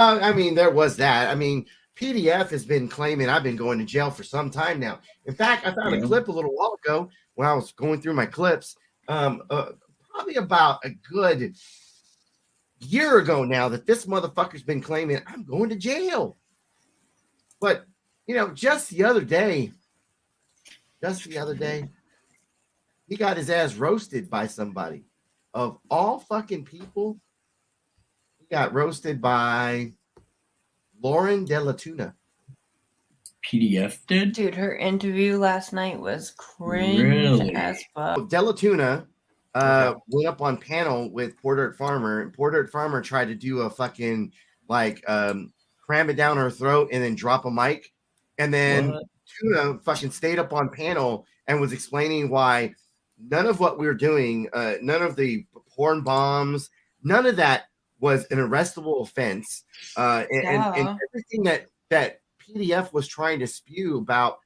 I mean, there was that. I mean, PDF has been claiming I've been going to jail for some time now. In fact, I found a clip a little while ago when I was going through my clips. Probably about a good year ago now that this motherfucker's been claiming I'm going to jail. But just the other day, he got his ass roasted by somebody. Of all fucking people, he got roasted by Lauren De La Tuna. PDF did? Dude, her interview last night was cringe as fuck. De La Tuna went up on panel with Poor Dirt Farmer, and Poor Dirt Farmer tried to do a fucking cram it down her throat and then drop a mic. And then Tuna fucking stayed up on panel and was explaining why none of what we were doing, none of the porn bombs, none of that was an arrestable offense. And everything that PDF was trying to spew about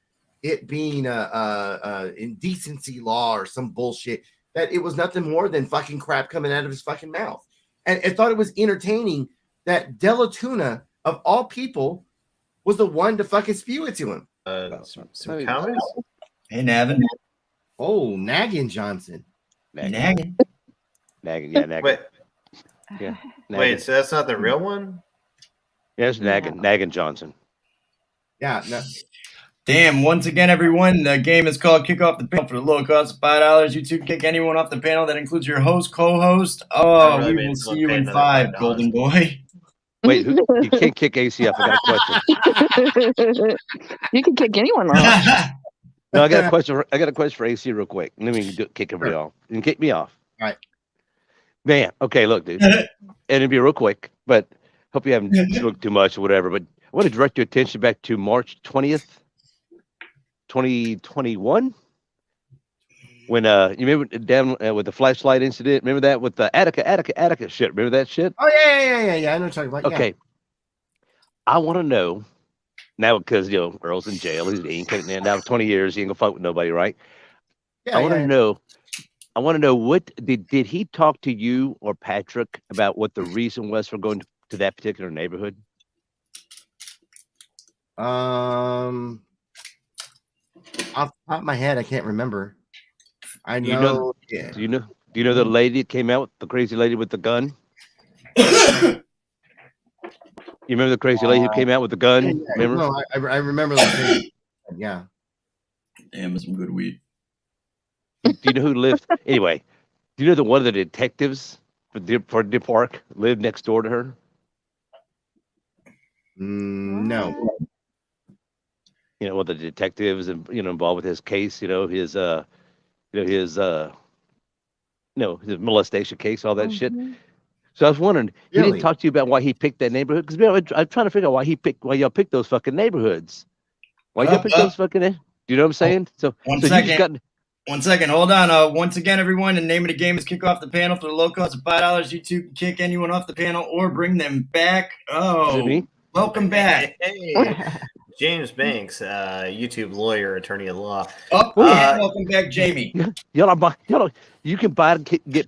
it being a indecency law or some bullshit, that it was nothing more than fucking crap coming out of his fucking mouth. And I thought it was entertaining that De La Tuna, of all people, was the one to fucking spew it to him. Some comments? Hey, Navin. Oh, Naggin Johnson. Naggin. Naggin. Wait. Yeah. Wait, so that's not the real one? Yes, Naggin Johnson. Yeah. No. Damn, once again, everyone, the game is called Kick Off the Panel for the low cost of $5. You two kick anyone off the panel. That includes your host, co-host. Oh, we will see you in 5, Golden Boy. Wait, you can't kick ACF. I got a question. You can kick anyone off. No, I got a question. I got a question for AC real quick. Let me kick everybody off. You can kick me off. All right. Man, okay, look, dude. And it'll be real quick, but hope you haven't looked too much or whatever. But I want to direct your attention back to March 20th, 2021. When you remember down with the flashlight incident, remember that with the Attica shit? Remember that shit? Oh yeah. I know what you're talking about. Okay, I want to know now because Earl's in jail. He ain't coming in now 20 years. He ain't gonna fight with nobody, right? Yeah, I want to know. I want to know what did he talk to you or Patrick about what the reason was for going to that particular neighborhood? Off the top of my head, I can't remember. I know. Do you know the lady that came out, the crazy lady with the gun? You remember the crazy lady who came out with the gun? Yeah, remember? No, I remember the yeah. Damn, some good weed. Do you know who lived? Anyway, do you know that one of the detectives for Deer Park lived next door to her? No. One of the detectives and involved with his case. His molestation case, all that shit. So I was wondering, he didn't talk to you about why he picked that neighborhood? Because I'm trying to figure out why y'all picked those fucking neighborhoods. Why y'all picked those fucking? Do you know what I'm saying? One second, hold on. Once again, everyone, the name of the game is Kick Off the Panel for the low cost of $5. You two can kick anyone off the panel or bring them back. Oh, welcome back. Hey. James Banks, YouTube lawyer, attorney at law. Welcome back, Jamie. You can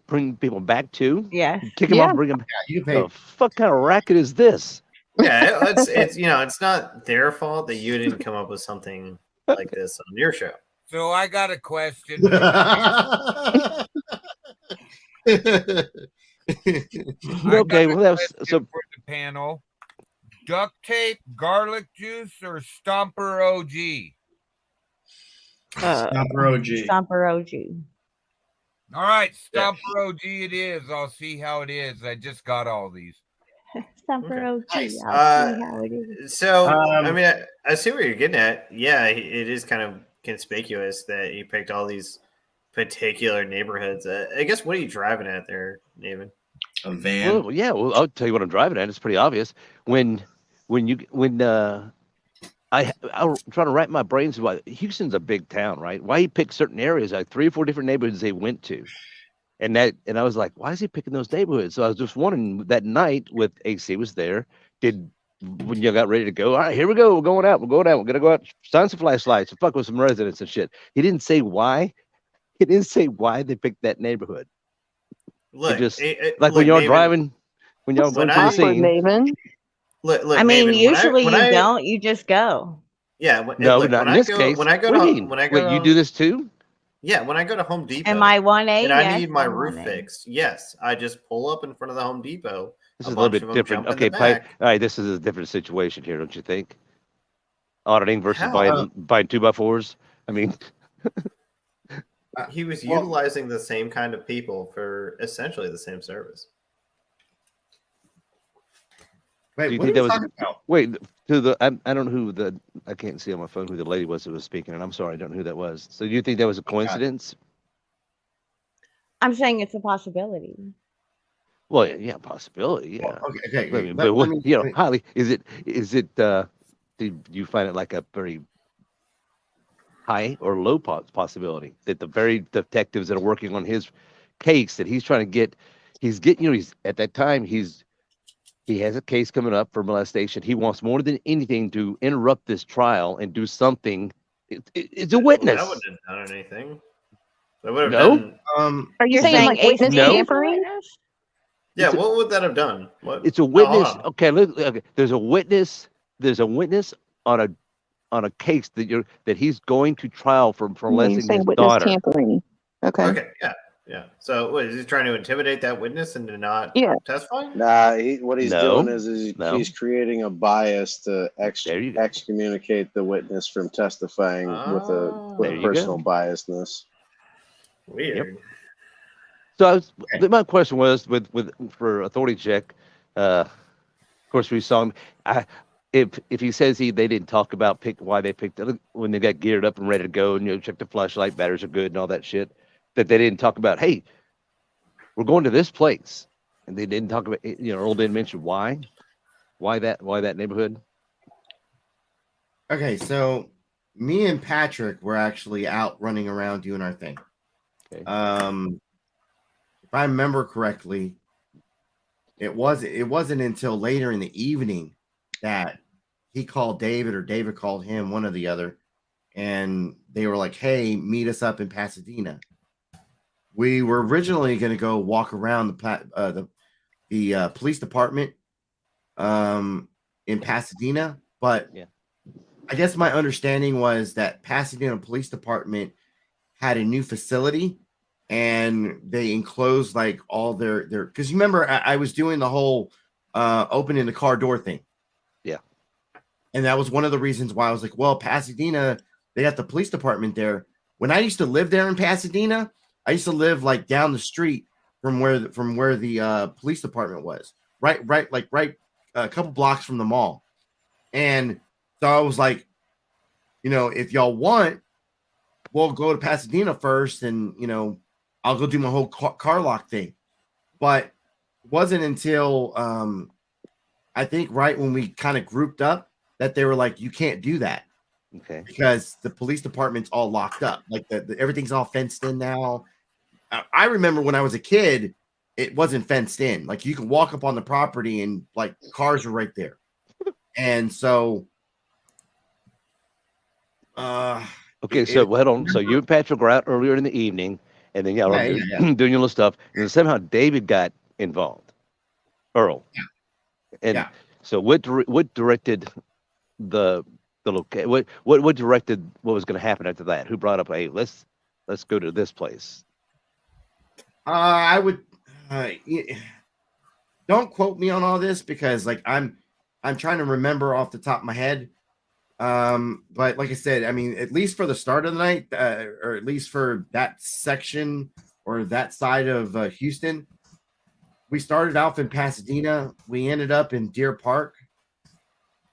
bring people back too. Yeah, kick them off, bring them. Yeah, you pay. The fuck kind of racket is this? Yeah, it's not their fault that you didn't come up with something like this on your show. So I got a question. Okay, well that was so. For the panel. Duct tape, garlic juice, or Stomper OG? Stomper OG. Stomper OG. All right, Stomper OG it is. I'll see how it is. I just got all these. Stomper OG. Nice. I'll see how it is. So, I mean, I see what you're getting at. Yeah, it is kind of conspicuous that you picked all these particular neighborhoods. I guess, what are you driving at there, David? A van. Well, yeah. Well, I'll tell you what I'm driving at. It's pretty obvious. I'm trying to wrap my brains about Houston's a big town, right? Why he picked certain areas, like 3 or 4 different neighborhoods they went to, and I was like, why is he picking those neighborhoods? So I was just wondering that night with AC was there. When you got ready to go, all right, here we go. We're going out. We're gonna go out, shine some flashlights, and fuck with some residents and shit. He didn't say why. He didn't say why they picked that neighborhood. Look, when y'all driving, when y'all going to the scene. Maven. Look, I mean, Maven, usually you don't. You just go. Yeah. No, Look, not in this case. when I go What do you to mean? when I go Wait, to you do this too? Yeah, when I go to Home Depot Am I 1A? and I Yes, need my I'm roof 1A. fixed, yes, I just pull up in front of the Home Depot. This is a little bit different. Okay, all right, this is a different situation here, don't you think? Auditing versus buying 2x4s. I mean, he was utilizing the same kind of people for essentially the same service. Wait, do you what think are that you was? talking about? Wait, I don't know who I can't see on my phone who the lady was that was speaking, and I'm sorry, I don't know who that was. So you think that was a coincidence? I'm saying it's a possibility. Well, yeah, possibility, yeah. Well, okay. I mean, but what, Holly, is it? Do you find it like a very high or low possibility that the very detectives that are working on his case that he's trying to get, he's at that time he has a case coming up for molestation. He wants more than anything to interrupt this trial and do something. It's a witness. That wouldn't have done anything. That would have No. done. Are you saying like witness tampering? Yeah, what would that have done? What? It's a witness. Okay, look. Okay, there's a witness. There's a witness on a case that he's going to trial for molesting his daughter. Tampering. Okay. Okay. Yeah. So, what is he trying to intimidate that witness into not testifying? Nah, what he's doing is he's creating a bias to excommunicate the witness from testifying with a personal biasness. Weird. Yep. So my question was for authority check. Of course, we saw him. If he says they didn't talk about why they picked it when they got geared up and ready to go and check the flashlight, batteries are good and all that shit, that they didn't talk about. Hey, we're going to this place, and they didn't talk about. Earl didn't mention why that neighborhood. Okay, so me and Patrick were actually out running around doing our thing. Okay. If I remember correctly, it wasn't until later in the evening that he called David or David called him, one or the other, and they were like, "Hey, meet us up in Pasadena." We were originally going to go walk around the police department in Pasadena, but I guess my understanding was that Pasadena Police Department had a new facility. And they enclosed like all their because you remember I was doing the whole opening the car door thing. Yeah. And that was one of the reasons why I was like, well, Pasadena, they got the police department there. When I used to live there in Pasadena, I used to live like down the street from where the police department was. Right a couple blocks from the mall. And so I was like, if y'all want, we'll go to Pasadena first and I'll go do my whole car lock thing. But it wasn't until I think right when we kind of grouped up that they were like, you can't do that. Okay. Because the police department's all locked up. Like everything's all fenced in now. I remember when I was a kid, it wasn't fenced in. Like you can walk up on the property and like cars are right there. And so okay, so hold on. So you and Patrick were out earlier in the evening. And then doing your little stuff, and then somehow David got involved, Earl. Yeah. And so what directed the location? What directed what was going to happen after that? Who brought up, hey, let's go to this place? I would don't quote me on all this because like I'm trying to remember off the top of my head. But like I said, I mean, at least for the start of the night, or at least for that section or that side of Houston, we started off in Pasadena. We ended up in Deer Park.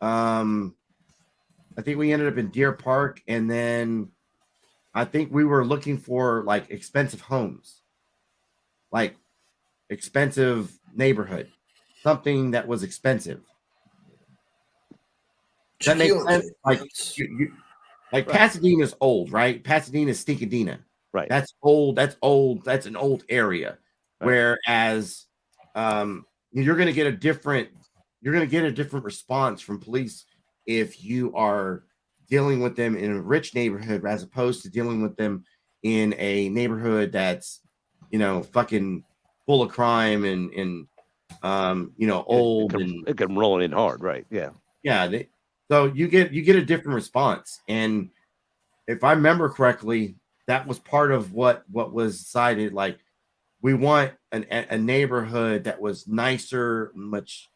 I think we ended up in Deer Park, and then I think we were looking for like expensive homes, like expensive neighborhood, something that was expensive. That makes sense. Like, like Pasadena's old, right? Pasadena's Stinkadena. Right. That's old. That's old. That's an old area. Right. Whereas, you're going to get a different response from police if you are dealing with them in a rich neighborhood as opposed to dealing with them in a neighborhood that's, fucking full of crime and old it can roll in hard, right? Yeah. Yeah. So you get a different response. And if I remember correctly, that was part of what was decided. Like, we want a neighborhood that was nicer, much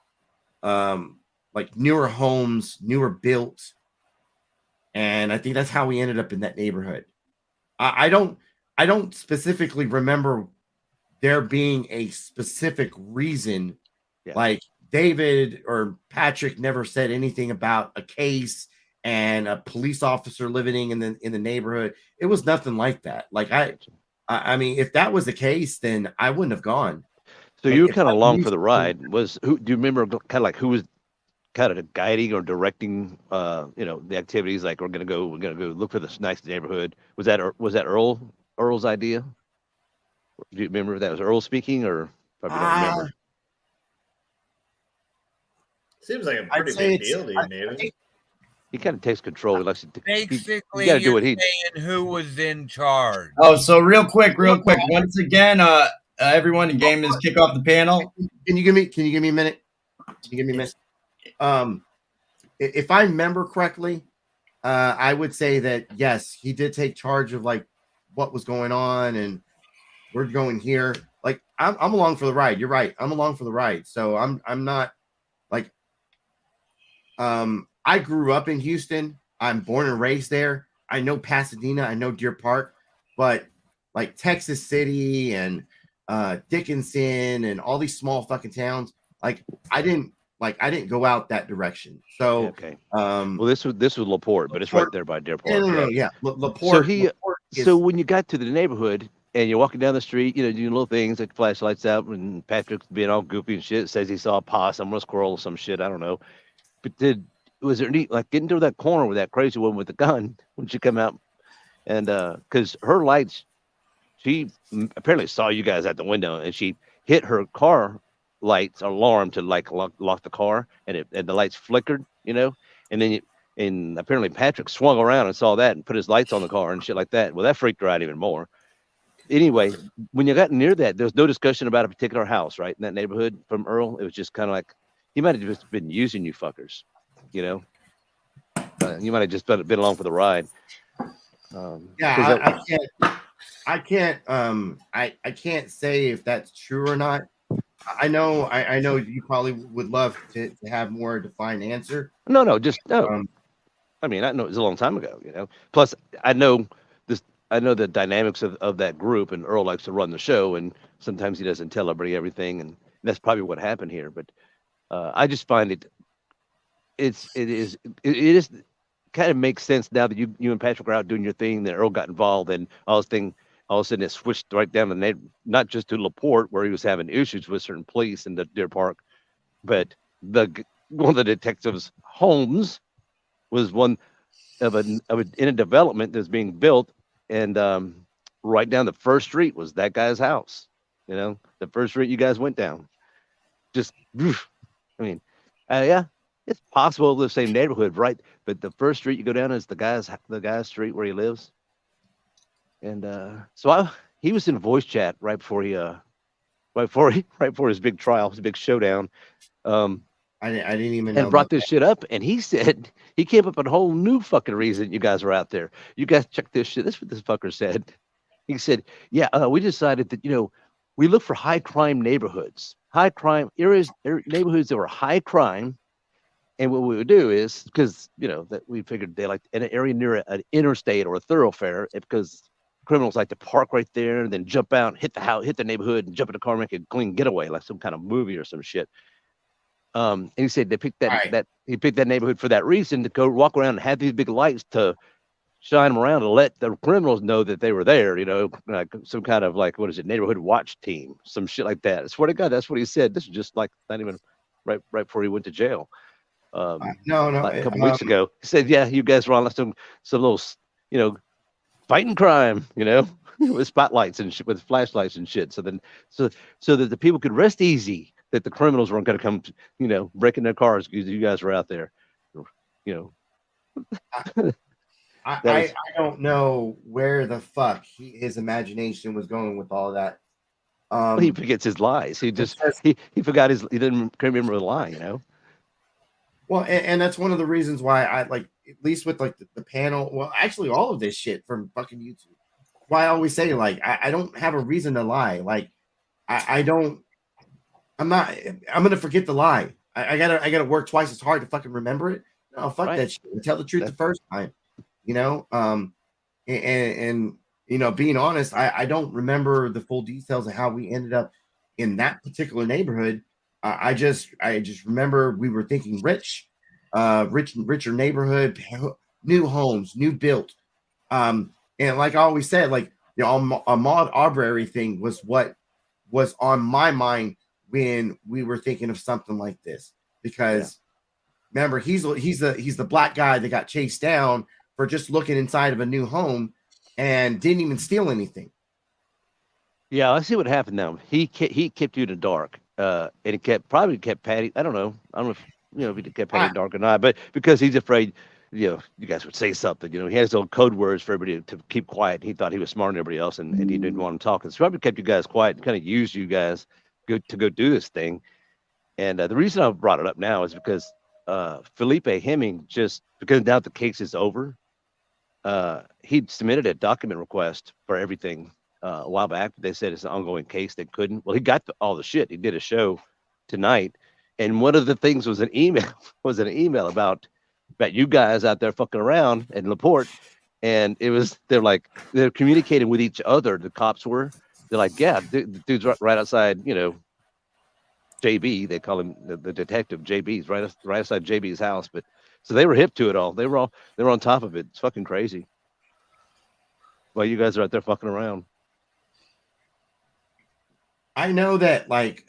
like newer homes, newer built. And I think that's how we ended up in that neighborhood. I don't specifically remember there being a specific reason. Yeah. Like, David or Patrick never said anything about a case and a police officer living in the neighborhood. It was nothing like that. Like, I mean, if that was the case, then I wouldn't have gone. So you were kind of along for the ride. Do you remember kind of like who was kind of guiding or directing the activities? Like, we're gonna go look for this nice neighborhood. Was that Earl's idea? Do you remember if that was Earl speaking, or probably don't remember? Seems like a pretty big deal to you, David. He kind of takes control. Basically, you got to do what saying who was in charge. Oh, so real quick. Once again, everyone, the game is kick off the panel. Can you give me a minute? If I remember correctly, I would say that yes, he did take charge of like what was going on, and we're going here. Like, I'm along for the ride. You're right. I'm along for the ride. So I'm not like, I grew up in Houston. I'm born and raised there. I know Pasadena. I know Deer Park, but like Texas City and Dickinson and all these small fucking towns, like I didn't go out that direction. So okay. Well, this was LaPorte, but it's right there by Deer Park. Yeah. LaPorte. So when you got to the neighborhood and you're walking down the street, doing little things like flashlights out, and Patrick's being all goofy and shit, says he saw a possum or a squirrel or some shit, I don't know. But was there like getting to that corner with that crazy woman with the gun when she come out? And because her lights, she apparently saw you guys at the window, and she hit her car lights alarm to like lock the car, and the lights flickered, and then and apparently Patrick swung around and saw that and put his lights on the car and shit like that. Well, that freaked her out even more. Anyway, when you got near that, there was no discussion about a particular house, right, in that neighborhood from Earl. It was just kind of like he might have just been using you fuckers, you might have just been along for the ride. I can't say if that's true or not. I know you probably would love to have more defined answer. No. I mean, I know it was a long time ago, Plus, I know the dynamics of that group, and Earl likes to run the show, and sometimes he doesn't tell everybody everything, and that's probably what happened here. But I just find it is kind of makes sense now that you and Patrick are out doing your thing. That Earl got involved, and all of a sudden it switched right down the not just to LaPorte, where he was having issues with certain police in the Deer Park, but one of the detectives, Holmes, was one in a development that's being built, and right down the first street was that guy's house. The first street you guys went down. Just, I mean, yeah, it's possible the same neighborhood, right? But the first street you go down is the guy's street where he lives. And so he was in voice chat right before his big trial, his big showdown. I didn't even know. And brought this shit up, and he said he came up with a whole new fucking reason you guys were out there. You guys check this shit. This is what this fucker said. He said, "Yeah, we decided that we look for high crime neighborhoods, high crime areas, neighborhoods that were high crime." And what we would do is, because that we figured they like in an area near an interstate or a thoroughfare, because criminals like to park right there and then jump out, hit the house, hit the neighborhood, and jump in the car and make a clean getaway, like some kind of movie or some shit. And he said they picked he picked that neighborhood for that reason, to go walk around and have these big lights to shine them around to let the criminals know that they were there. Like some kind of like, what is it, neighborhood watch team, some shit like that. I swear to God, that's what he said. This is just like not even right before he went to jail. No, like a couple weeks ago. He said, "Yeah, you guys were on some little, fighting crime, with spotlights and shit, with flashlights and shit. So that the people could rest easy that the criminals weren't going to come, breaking their cars because you guys were out there, I don't know where the fuck his imagination was going with all that. Well, he forgets his lies. He forgot he couldn't remember the lie, you know. Well, and that's one of the reasons why I like, at least with like the panel. Well, actually, all of this shit from fucking YouTube. Why I always say like I don't have a reason to lie. Like I don't. I'm gonna forget the lie. I gotta work twice as hard to fucking remember it. No, fuck that shit. And tell the truth the first time. You know. And you know, being honest, I don't remember the full details of how we ended up in that particular neighborhood. I just remember we were thinking richer neighborhood, new homes, new built. And like I always said, like the Ahmaud Arbery thing was what was on my mind when we were thinking of something like this. Because remember, he's the black guy that got chased down for just looking inside of a new home and didn't even steal anything. Yeah, I see what happened now. He kept you in the dark, and he probably kept Patty. I don't know if if he kept Patty in the dark or not, but because he's afraid, you guys would say something. He has his own code words for everybody to keep quiet. He thought he was smarter than everybody else, and he didn't want him talking. So probably kept you guys quiet and kind of used you guys to go do this thing. And the reason I brought it up now is because Felipe Hemming, just because now the case is over, he submitted a document request for everything a while back. They said it's an ongoing case. They couldn't. Well, he got all the shit. He did a show tonight, and one of the things was an email about you guys out there fucking around in LaPorte, and they're communicating with each other. The cops were. They're like, yeah, the dude's right outside. JB, they call him the detective. JB's right outside JB's house, but. So they were hip to it all. They were on top of it. It's fucking crazy. While you guys are out there fucking around. I know that, like,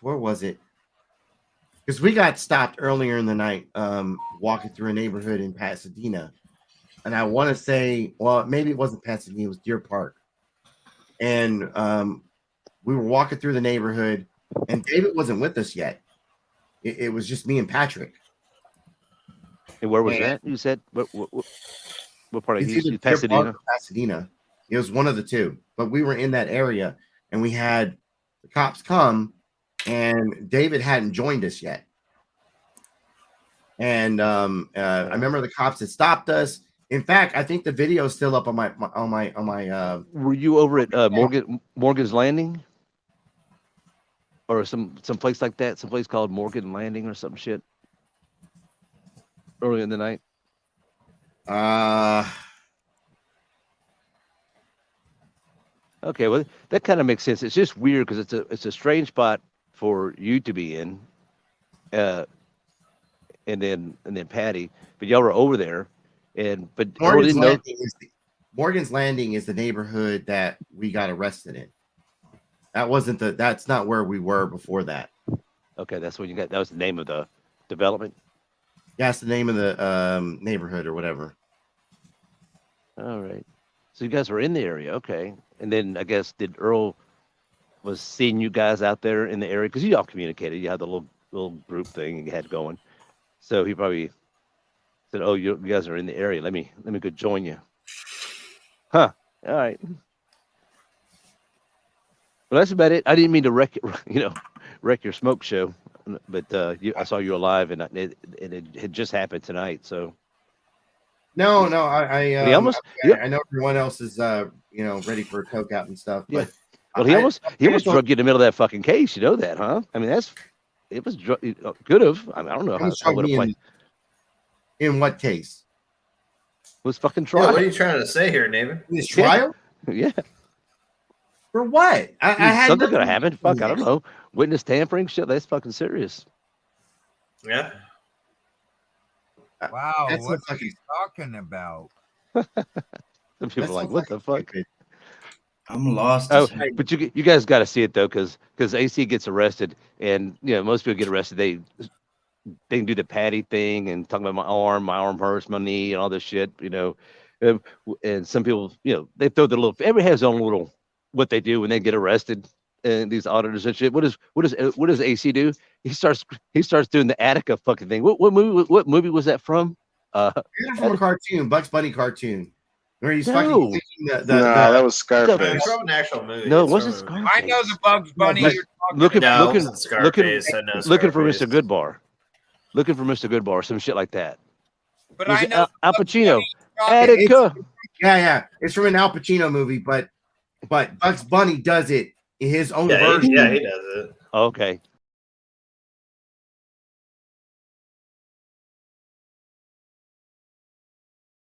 where was it? Because we got stopped earlier in the night, walking through a neighborhood in Pasadena, and I want to say, well, maybe it wasn't Pasadena, it was Deer Park, and we were walking through the neighborhood, and David wasn't with us yet. It was just me and Patrick. And where was that? You said what part of Houston? Pasadena? Pasadena. It was one of the two. But we were in that area, and we had the cops come, and David hadn't joined us yet. And I remember the cops had stopped us. In fact, I think the video is still up on my. Were you over at Morgan's Landing, or some place like that? Some place called Morgan Landing or some shit. Early in the night. Okay, well, that kind of makes sense. It's just weird because it's a strange spot for you to be in, and then Patty, but y'all were over there, but Morgan's Landing is the neighborhood that we got arrested in. That's not where we were before that. Okay, that was the name of the development. Yeah, it's the name of the neighborhood or whatever. All right. So you guys were in the area, okay. And then I guess did Earl was seeing you guys out there in the area because you all communicated. You had the little group thing you had going. So he probably said, "Oh, you guys are in the area. Let me go join you." Huh. All right. Well, that's about it. I didn't mean to wreck your smoke show. But I saw you alive, and it had just happened tonight. So no, I know everyone else is ready for a coke out and stuff. But well, he almost drug you in the middle of that fucking case. You know that, huh? I mean, it was could have. I don't know how I would have played. In what case? It was fucking trial. Yeah, what are you trying to say here, David? This trial? Yeah. For what? I had something gonna happen. Fuck, I don't know. Witness tampering shit. That's fucking serious. Yeah. Wow. What are you talking about? Some people are like, what the fuck? I'm lost. Oh, but you guys got to see it though, because AC gets arrested, and most people get arrested. They can do the Patty thing and talking about my arm hurts, my knee, and all this shit. And some people, they throw their little. Everybody has their own little what they do when they get arrested. And these auditors and shit. What does AC do? He starts doing the Attica fucking thing. What movie was that from? From a cartoon, Bugs Bunny cartoon. Where he's No. fucking thinking that was Scarface. It's from an actual movie. No, it It's wasn't from a movie. Scarface. I know the Bugs Bunny but you're talking Looking, about. No, it looking, wasn't Scarface, so no looking for Scarface. Mr. Goodbar. Looking for Mr. Goodbar, some shit like that. But Was I it know Al Pacino. Bunny you're talking Attica. Yeah. It's from an Al Pacino movie, but Bugs Bunny does it in his own version. Yeah, he does it. Okay.